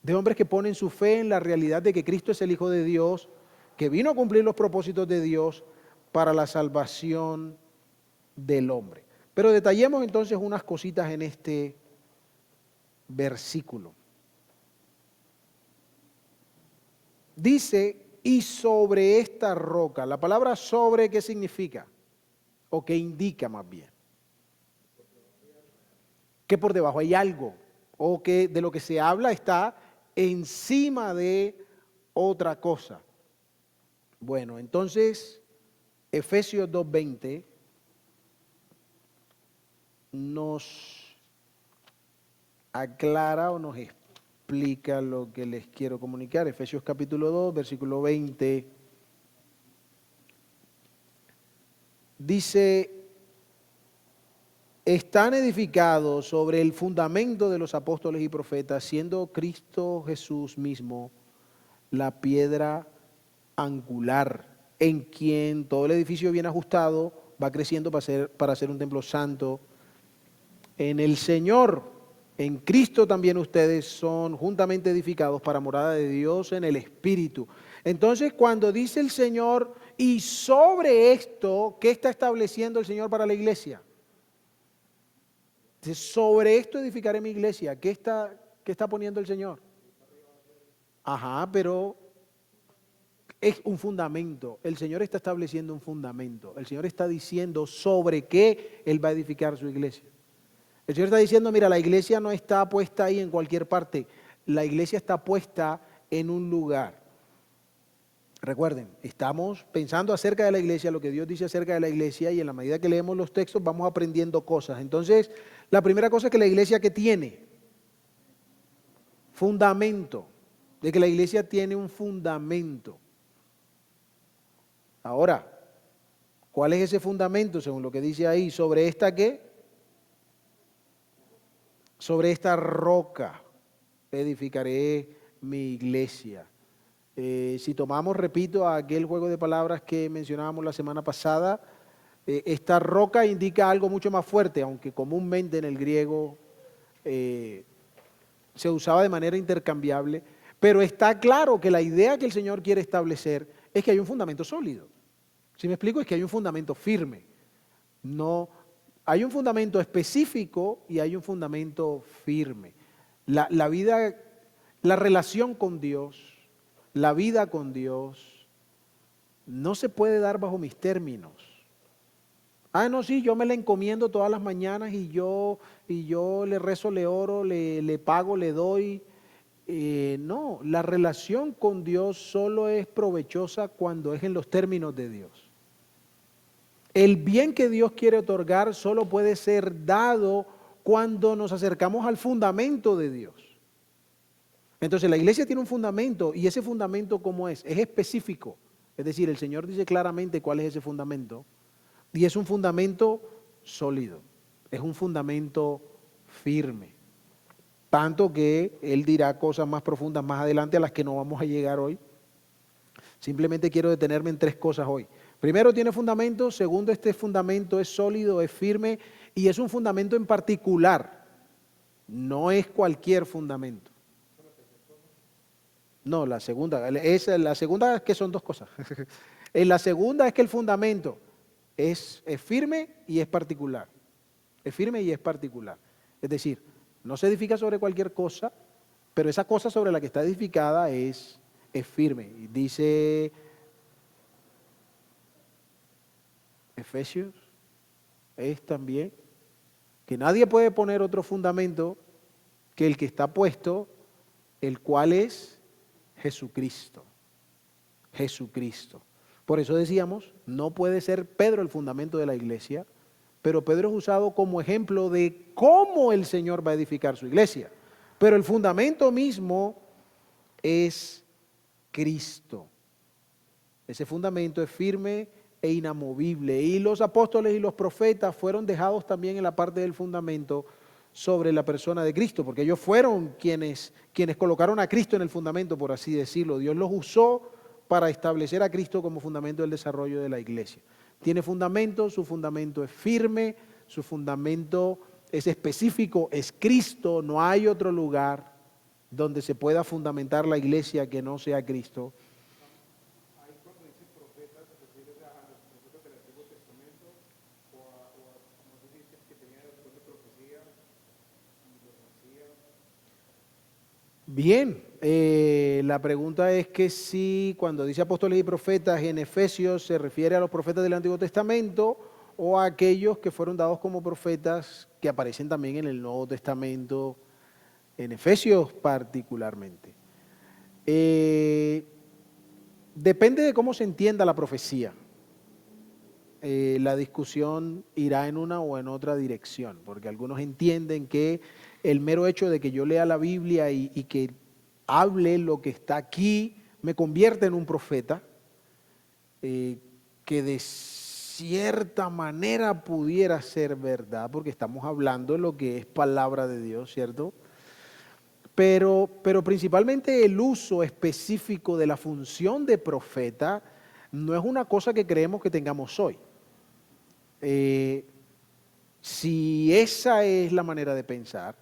De hombres que ponen su fe en la realidad de que Cristo es el Hijo de Dios, que vino a cumplir los propósitos de Dios para la salvación del hombre. Pero detallemos entonces unas cositas en este versículo. Dice, y sobre esta roca. La palabra sobre, ¿qué significa? O qué indica más bien. Que por debajo hay algo. O que de lo que se habla está encima de otra cosa. Bueno, entonces, Efesios 2:20 nos aclara o nos explica lo que les quiero comunicar. Efesios capítulo 2, versículo 20. Dice, están edificados sobre el fundamento de los apóstoles y profetas, siendo Cristo Jesús mismo la piedra angular, en quien todo el edificio bien ajustado va creciendo para ser un templo santo en el Señor. En Cristo también ustedes son juntamente edificados para morada de Dios en el Espíritu. Entonces, cuando dice el Señor, y sobre esto, ¿qué está estableciendo el Señor para la iglesia? Dice, sobre esto edificaré mi iglesia. ¿Qué está poniendo el Señor? Ajá, pero es un fundamento. El Señor está estableciendo un fundamento. El Señor está diciendo sobre qué Él va a edificar su iglesia. El Señor está diciendo, mira, la iglesia no está puesta ahí en cualquier parte. La iglesia está puesta en un lugar. Recuerden, estamos pensando acerca de la iglesia, lo que Dios dice acerca de la iglesia, y en la medida que leemos los textos vamos aprendiendo cosas. Entonces, la primera cosa es que la iglesia que tiene fundamento, de que la iglesia tiene un fundamento. Ahora, ¿cuál es ese fundamento? Según lo que dice ahí, ¿sobre esta qué? Sobre esta roca edificaré mi iglesia. Si tomamos, repito, aquel juego de palabras que mencionábamos la semana pasada, esta roca indica algo mucho más fuerte, aunque comúnmente en el griego se usaba de manera intercambiable, pero está claro que la idea que el Señor quiere establecer es que hay un fundamento sólido. Si me explico, es que hay un fundamento firme. No, hay un fundamento específico y hay un fundamento firme. La vida, la relación con Dios, la vida con Dios, no se puede dar bajo mis términos. Ah, no, sí, yo me la encomiendo todas las mañanas y yo le rezo, le oro, le pago, le doy. No, la relación con Dios solo es provechosa cuando es en los términos de Dios. El bien que Dios quiere otorgar solo puede ser dado cuando nos acercamos al fundamento de Dios. Entonces la iglesia tiene un fundamento, y ese fundamento, ¿cómo es? Es específico. Es decir, el Señor dice claramente cuál es ese fundamento, y es un fundamento sólido, es un fundamento firme. Tanto que Él dirá cosas más profundas más adelante a las que no vamos a llegar hoy. Simplemente quiero detenerme en tres cosas hoy. Primero, tiene fundamento. Segundo, este fundamento es sólido, es firme, y es un fundamento en particular. No es cualquier fundamento. No, la segunda es que son dos cosas. En la segunda es que el fundamento es firme y es particular. Es firme y es particular. Es decir, no se edifica sobre cualquier cosa, pero esa cosa sobre la que está edificada es firme. Y dice Efesios, es también que nadie puede poner otro fundamento que el que está puesto, el cual es Jesucristo. Jesucristo. Por eso decíamos, no puede ser Pedro el fundamento de la iglesia, pero Pedro es usado como ejemplo de cómo el Señor va a edificar su iglesia. Pero el fundamento mismo es Cristo. Ese fundamento es firme e inamovible. Y los apóstoles y los profetas fueron dejados también en la parte del fundamento sobre la persona de Cristo, porque ellos fueron quienes colocaron a Cristo en el fundamento, por así decirlo. Dios los usó para establecer a Cristo como fundamento del desarrollo de la iglesia. Tiene fundamento, su fundamento es firme, su fundamento es específico, es Cristo, no hay otro lugar donde se pueda fundamentar la iglesia que no sea Cristo. Bien, la pregunta es que si cuando dice apóstoles y profetas en Efesios se refiere a los profetas del Antiguo Testamento o a aquellos que fueron dados como profetas que aparecen también en el Nuevo Testamento, en Efesios particularmente. Depende de cómo se entienda la profecía. La discusión irá en una o en otra dirección, porque algunos entienden que el mero hecho de que yo lea la Biblia y que hable lo que está aquí me convierte en un profeta, que de cierta manera pudiera ser verdad, porque estamos hablando de lo que es palabra de Dios, ¿cierto? Pero principalmente el uso específico de la función de profeta no es una cosa que creemos que tengamos hoy. Si esa es la manera de pensar,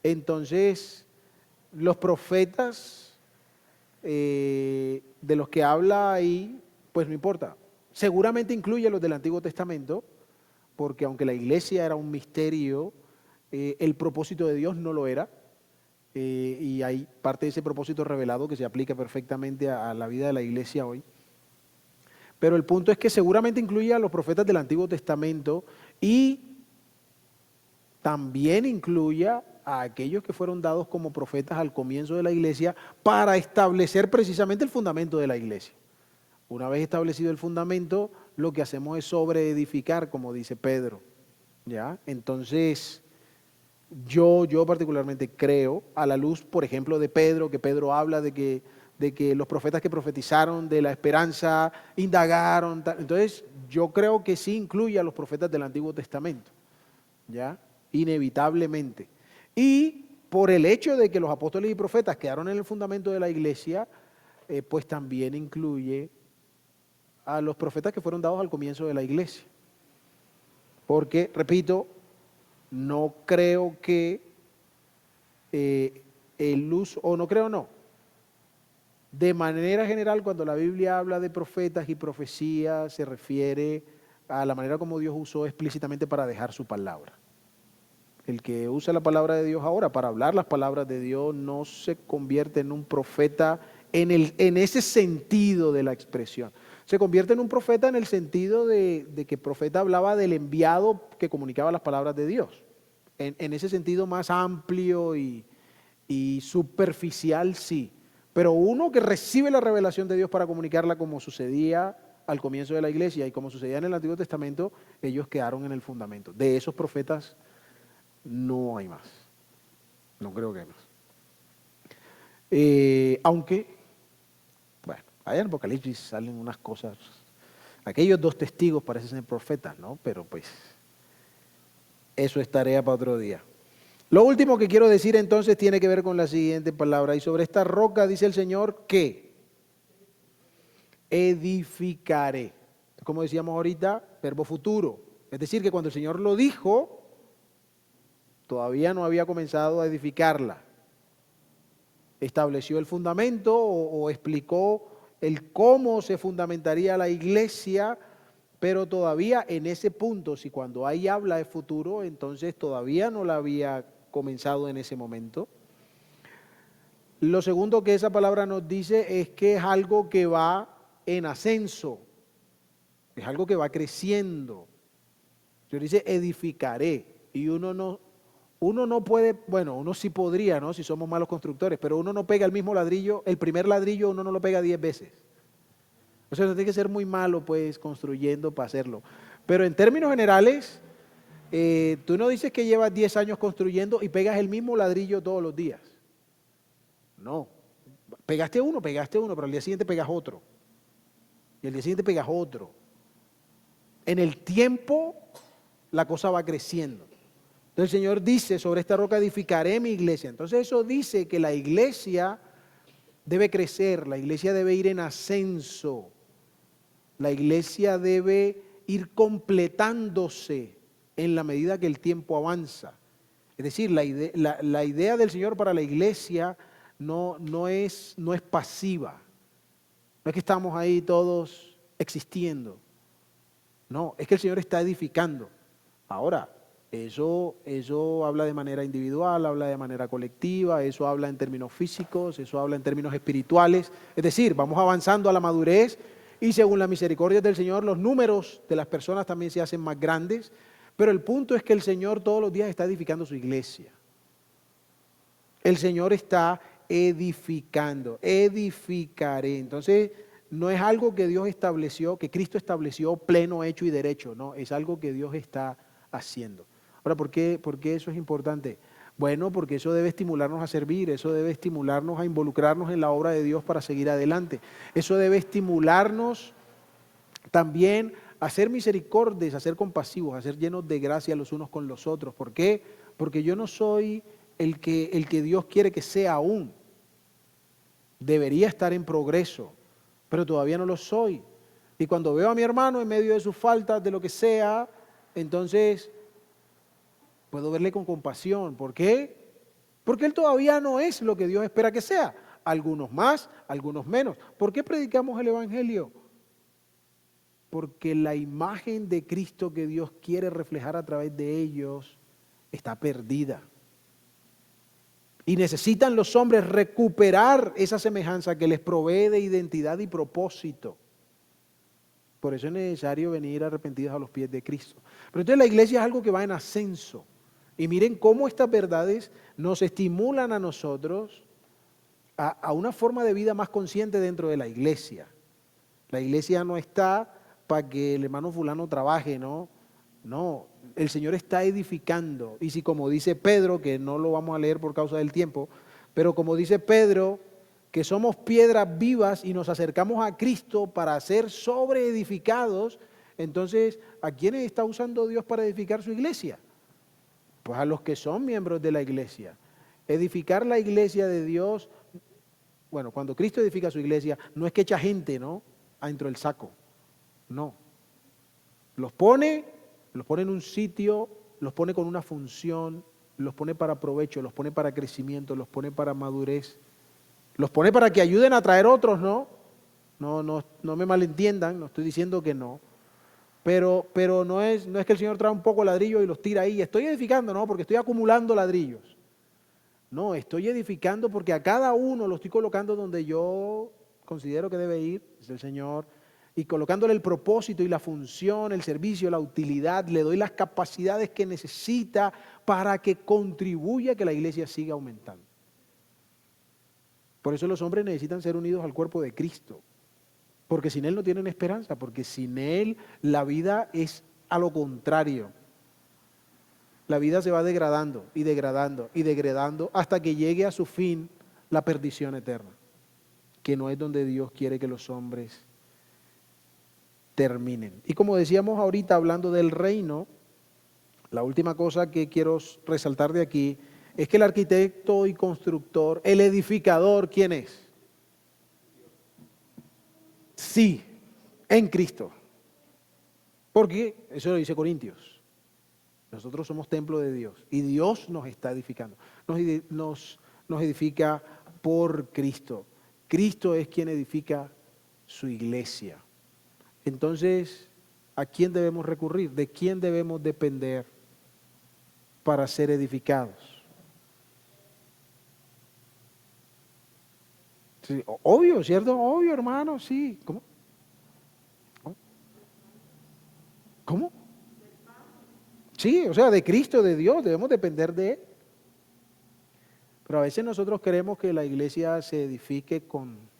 entonces los profetas de los que habla ahí, pues no importa. Seguramente incluye a los del Antiguo Testamento, porque aunque la iglesia era un misterio, el propósito de Dios no lo era. Y hay parte de ese propósito revelado que se aplica perfectamente a la vida de la iglesia hoy. Pero el punto es que seguramente incluye a los profetas del Antiguo Testamento y también incluye a aquellos que fueron dados como profetas al comienzo de la iglesia para establecer precisamente el fundamento de la iglesia. Una vez establecido el fundamento, lo que hacemos es sobreedificar, como dice Pedro, ¿ya? Entonces, yo particularmente creo, a la luz, por ejemplo, de Pedro, que Pedro habla de que los profetas que profetizaron de la esperanza indagaron. Entonces, yo creo que sí incluye a los profetas del Antiguo Testamento, ¿ya? Inevitablemente. Y por el hecho de que los apóstoles y profetas quedaron en el fundamento de la iglesia, pues también incluye a los profetas que fueron dados al comienzo de la iglesia. Porque, repito, no creo que el uso, o no creo no, de manera general cuando la Biblia habla de profetas y profecías se refiere a la manera como Dios usó explícitamente para dejar su palabra. El que usa la palabra de Dios ahora para hablar las palabras de Dios no se convierte en un profeta en ese sentido de la expresión. Se convierte en un profeta en el sentido de que el profeta hablaba del enviado que comunicaba las palabras de Dios. En ese sentido más amplio y superficial, sí. Pero uno que recibe la revelación de Dios para comunicarla como sucedía al comienzo de la iglesia y como sucedía en el Antiguo Testamento, ellos quedaron en el fundamento. De esos profetas no hay más. No creo que hay más. Aunque, bueno, allá en Apocalipsis salen unas cosas. Aquellos dos testigos parecen ser profetas, ¿no? Pero pues, eso es tarea para otro día. Lo último que quiero decir entonces tiene que ver con la siguiente palabra. Y sobre esta roca dice el Señor que edificaré. Como decíamos ahorita, verbo futuro. Es decir, que cuando el Señor lo dijo, todavía no había comenzado a edificarla. Estableció el fundamento o explicó el cómo se fundamentaría la iglesia, pero todavía en ese punto, si cuando ahí habla de futuro, entonces todavía no la había comenzado en ese momento. Lo segundo que esa palabra nos dice es que es algo que va en ascenso, es algo que va creciendo. Yo dice edificaré y uno no puede, bueno, uno sí podría, ¿no? Si somos malos constructores, pero uno no pega el mismo ladrillo, el primer ladrillo uno no lo pega 10 veces. O sea, uno tiene que ser muy malo, pues, construyendo para hacerlo. Pero en términos generales, tú no dices que llevas 10 años construyendo y pegas el mismo ladrillo todos los días. No. Pegaste uno, pero al día siguiente pegas otro. Y al día siguiente pegas otro. En el tiempo, la cosa va creciendo. Entonces el Señor dice, sobre esta roca edificaré mi iglesia. Entonces eso dice que la iglesia debe crecer, la iglesia debe ir en ascenso, la iglesia debe ir completándose en la medida que el tiempo avanza. Es decir, la idea del Señor para la iglesia no es pasiva. No es que estamos ahí todos existiendo. No, es que el Señor está edificando. Ahora, eso habla de manera individual, habla de manera colectiva, eso habla en términos físicos, eso habla en términos espirituales. Es decir, vamos avanzando a la madurez y según la misericordia del Señor, los números de las personas también se hacen más grandes. Pero el punto es que el Señor todos los días está edificando su iglesia. El Señor está edificando, edificaré. Entonces, no es algo que Dios estableció, que Cristo estableció pleno, hecho y derecho, no, es algo que Dios está haciendo. Ahora, ¿por qué eso es importante? Bueno, porque eso debe estimularnos a servir, eso debe estimularnos a involucrarnos en la obra de Dios para seguir adelante. Eso debe estimularnos también a ser misericordios, a ser compasivos, a ser llenos de gracia los unos con los otros. ¿Por qué? Porque yo no soy el que Dios quiere que sea aún. Debería estar en progreso, pero todavía no lo soy. Y cuando veo a mi hermano en medio de sus faltas, de lo que sea, entonces puedo verle con compasión. ¿Por qué? Porque él todavía no es lo que Dios espera que sea. Algunos más, algunos menos. ¿Por qué predicamos el Evangelio? Porque la imagen de Cristo que Dios quiere reflejar a través de ellos está perdida. Y necesitan los hombres recuperar esa semejanza que les provee de identidad y propósito. Por eso es necesario venir arrepentidos a los pies de Cristo. Pero entonces la iglesia es algo que va en ascenso. Y miren cómo estas verdades nos estimulan a nosotros a una forma de vida más consciente dentro de la iglesia. La iglesia no está para que el hermano fulano trabaje, ¿no? No, el Señor está edificando. Y si como dice Pedro, que no lo vamos a leer por causa del tiempo, pero como dice Pedro, que somos piedras vivas y nos acercamos a Cristo para ser sobreedificados, entonces, ¿a quiénes está usando Dios para edificar su iglesia? Pues a los que son miembros de la iglesia. Edificar la iglesia de Dios, bueno, cuando Cristo edifica su iglesia, no es que echa gente, ¿no?, adentro del saco. No. Los pone en un sitio, los pone con una función, los pone para provecho, los pone para crecimiento, los pone para madurez, los pone para que ayuden a traer otros, ¿no? No me malentiendan, no estoy diciendo que no. Pero no es que el Señor trae un poco de ladrillo y los tira ahí. Estoy edificando, no, porque estoy acumulando ladrillos. No, estoy edificando porque a cada uno lo estoy colocando donde yo considero que debe ir, es el Señor, y colocándole el propósito y la función, el servicio, la utilidad, le doy las capacidades que necesita para que contribuya a que la iglesia siga aumentando. Por eso los hombres necesitan ser unidos al cuerpo de Cristo, porque sin Él no tienen esperanza, porque sin Él la vida es a lo contrario. La vida se va degradando y degradando y degradando hasta que llegue a su fin la perdición eterna, que no es donde Dios quiere que los hombres terminen. Y como decíamos ahorita hablando del reino, la última cosa que quiero resaltar de aquí es que el arquitecto y constructor, el edificador, ¿quién es? Sí, en Cristo. Porque eso lo dice Corintios. Nosotros somos templo de Dios y Dios nos está edificando. Nos edifica por Cristo. Cristo es quien edifica su iglesia. Entonces, ¿a quién debemos recurrir? ¿De quién debemos depender para ser edificados? Sí, obvio, ¿cierto? Obvio, hermano, sí. ¿Cómo? ¿Cómo? Sí, o sea, de Cristo, de Dios, debemos depender de Él. Pero a veces nosotros queremos que la iglesia se edifique con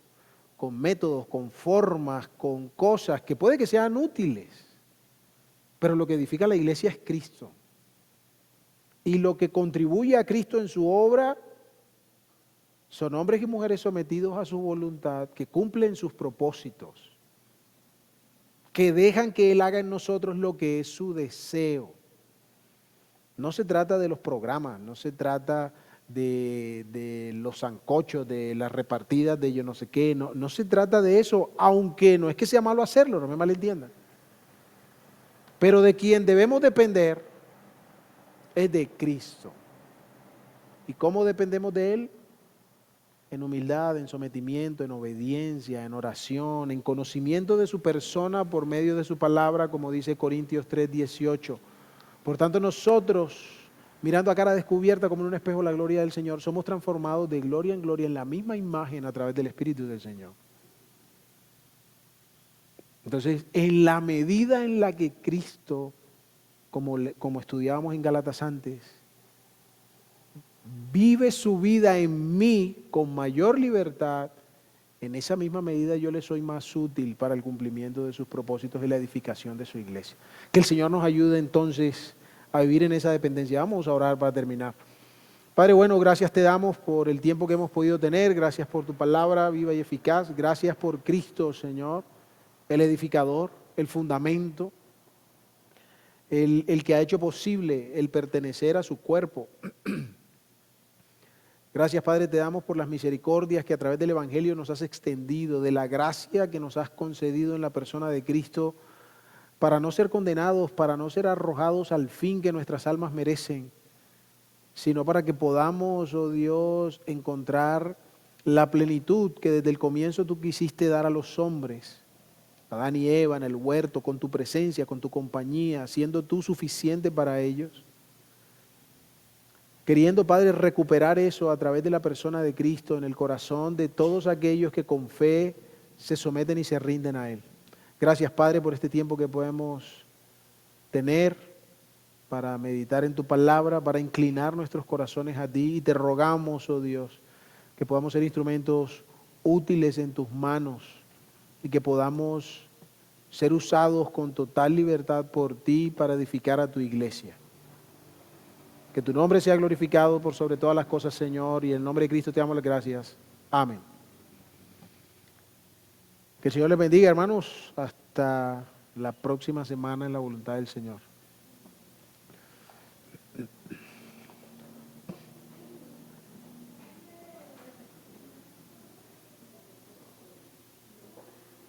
métodos, con formas, con cosas que puede que sean útiles, pero lo que edifica la iglesia es Cristo. Y lo que contribuye a Cristo en su obra son hombres y mujeres sometidos a su voluntad, que cumplen sus propósitos, que dejan que Él haga en nosotros lo que es su deseo. No se trata de los programas, no se trata de los sancochos, de las repartidas de yo no sé qué. No, no se trata de eso, aunque no es que sea malo hacerlo, no me malentiendan. Pero de quien debemos depender es de Cristo. ¿Y cómo dependemos de Él? En humildad, en sometimiento, en obediencia, en oración, en conocimiento de su persona por medio de su palabra, como dice Corintios 3:18. Por tanto, nosotros, mirando a cara descubierta como en un espejo la gloria del Señor, somos transformados de gloria en gloria en la misma imagen a través del Espíritu del Señor. Entonces, en la medida en la que Cristo, como estudiábamos en Gálatas antes, vive su vida en mí con mayor libertad, en esa misma medida yo le soy más útil para el cumplimiento de sus propósitos y la edificación de su iglesia. Que el Señor nos ayude entonces a vivir en esa dependencia. Vamos a orar para terminar. Padre bueno, gracias te damos por el tiempo que hemos podido tener, gracias por tu palabra viva y eficaz, gracias por Cristo, Señor, el edificador, el fundamento, el que ha hecho posible el pertenecer a su cuerpo. Gracias, Padre, te damos por las misericordias que a través del Evangelio nos has extendido, de la gracia que nos has concedido en la persona de Cristo, para no ser condenados, para no ser arrojados al fin que nuestras almas merecen, sino para que podamos, oh Dios, encontrar la plenitud que desde el comienzo tú quisiste dar a los hombres, Adán y Eva en el huerto, con tu presencia, con tu compañía, siendo tú suficiente para ellos. Queriendo, Padre, recuperar eso a través de la persona de Cristo en el corazón de todos aquellos que con fe se someten y se rinden a Él. Gracias, Padre, por este tiempo que podemos tener para meditar en tu palabra, para inclinar nuestros corazones a ti. Y te rogamos, oh Dios, que podamos ser instrumentos útiles en tus manos y que podamos ser usados con total libertad por ti para edificar a tu iglesia. Que tu nombre sea glorificado por sobre todas las cosas, Señor, y en el nombre de Cristo te damos las gracias. Amén. Que el Señor les bendiga, hermanos, hasta la próxima semana en la voluntad del Señor.